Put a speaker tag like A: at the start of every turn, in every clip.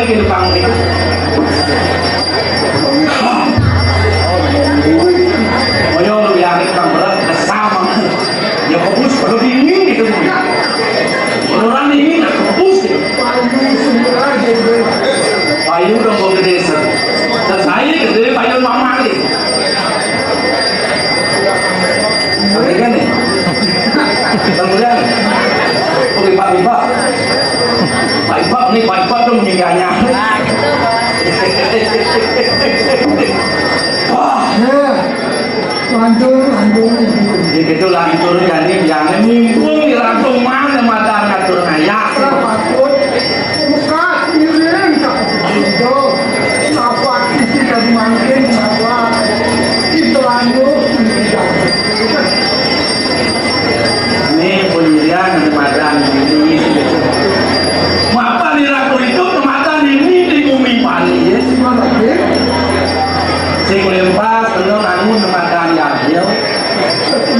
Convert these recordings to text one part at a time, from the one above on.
A: gitu Kang itu. Ayo lu yang Kang berat sama. Ya kebus kalau dingin gitu. Orang dingin tak kebus. Payu dong kau gede sih. Saya gede payu mama nih. Kan nih. Kemudian Pak Iba nih Pak Iba tuh meninggalnya. Wah, lanjut. Gitu lanjut jadi yang minggu langsung mana mata ngatur ngayak. Buka piring itu. Apa isi dari mungkin apa itu lanjut. Ini pendirian kemadan ini. Mapa di ratu itu kemadan ini di bumi Bali ya. Sing lempas bener namun kemadan yadil.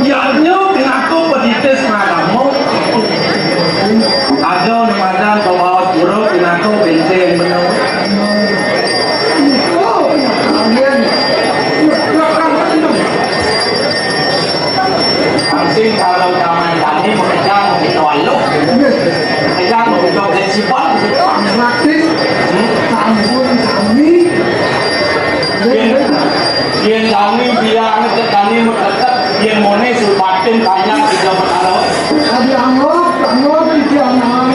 A: Yadil pinaku pedites nadamu. Ada kemadan bawa buruk pinaku benteng bener. Sing kalau zaman tadi mengejar ditolak, mengejar mengejar desipan, praktis, campur kami, dia kami bilang kami menetap dia money subatin banyak tidak bertaruh. Ada anggap dia angan.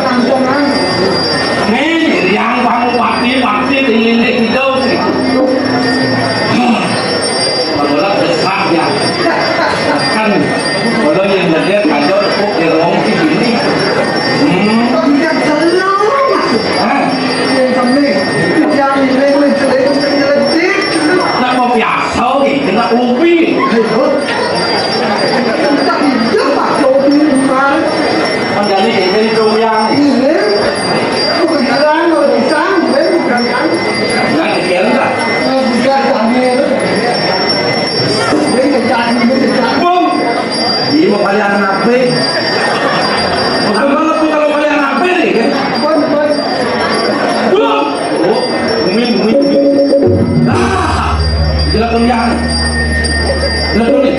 A: Nih yang kamu waktu ingin itu, kalau besar ya, kan. Kalau yang belajar kado kok dirong di sini. Tidak senang. Yang kami yang jelek. Nak mau biasa ni, kena ubi. Tak hidup tak ubi bukan. Menjadi ini yang. Ini. Bukan urusan, bukan kan? Nak kira tak? Bukan kami. Ini mau kalian apa? Kalau kalian apa ni kan? Belum. Oh, bumi. Jelas yang. Jelas ni.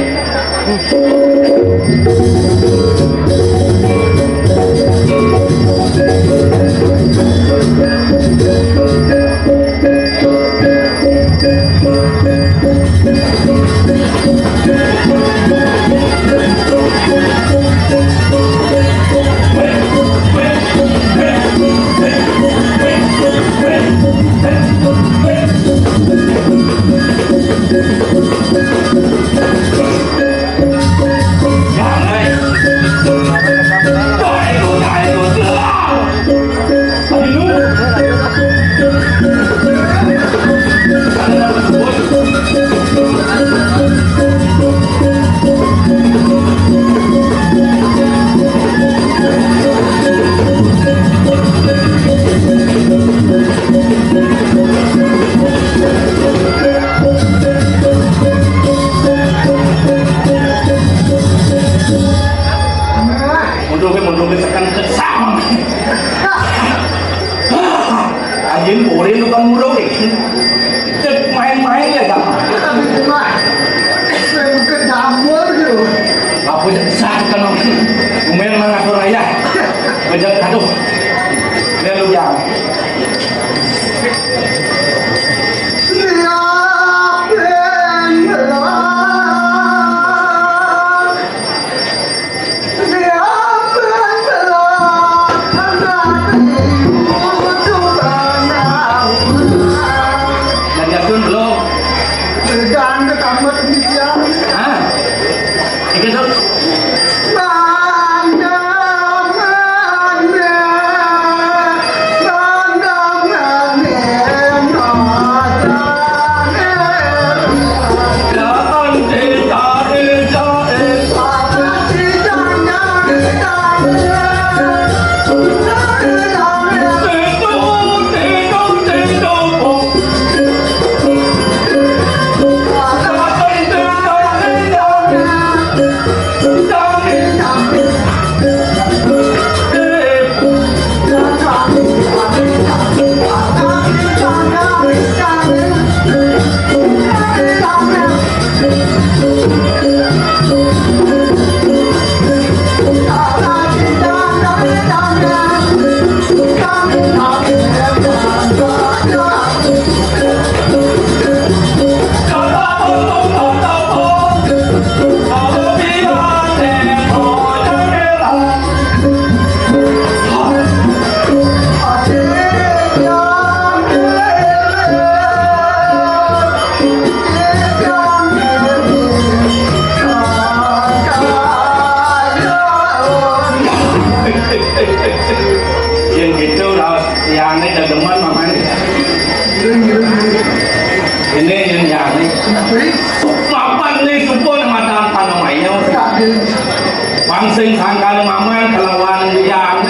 A: Mundur tekan kesam. Anjing boleh lu kan murah ni. Cek main-main ya dah. Saya ke dapur tu. Apa sah kan? Umel mana tu raya? Bejak aduh. Dia lu yang. ini dageman mamanya. Ini yang ini. Papan nih supon macam panamainya. Pangsing sangkal mamang kelawan yang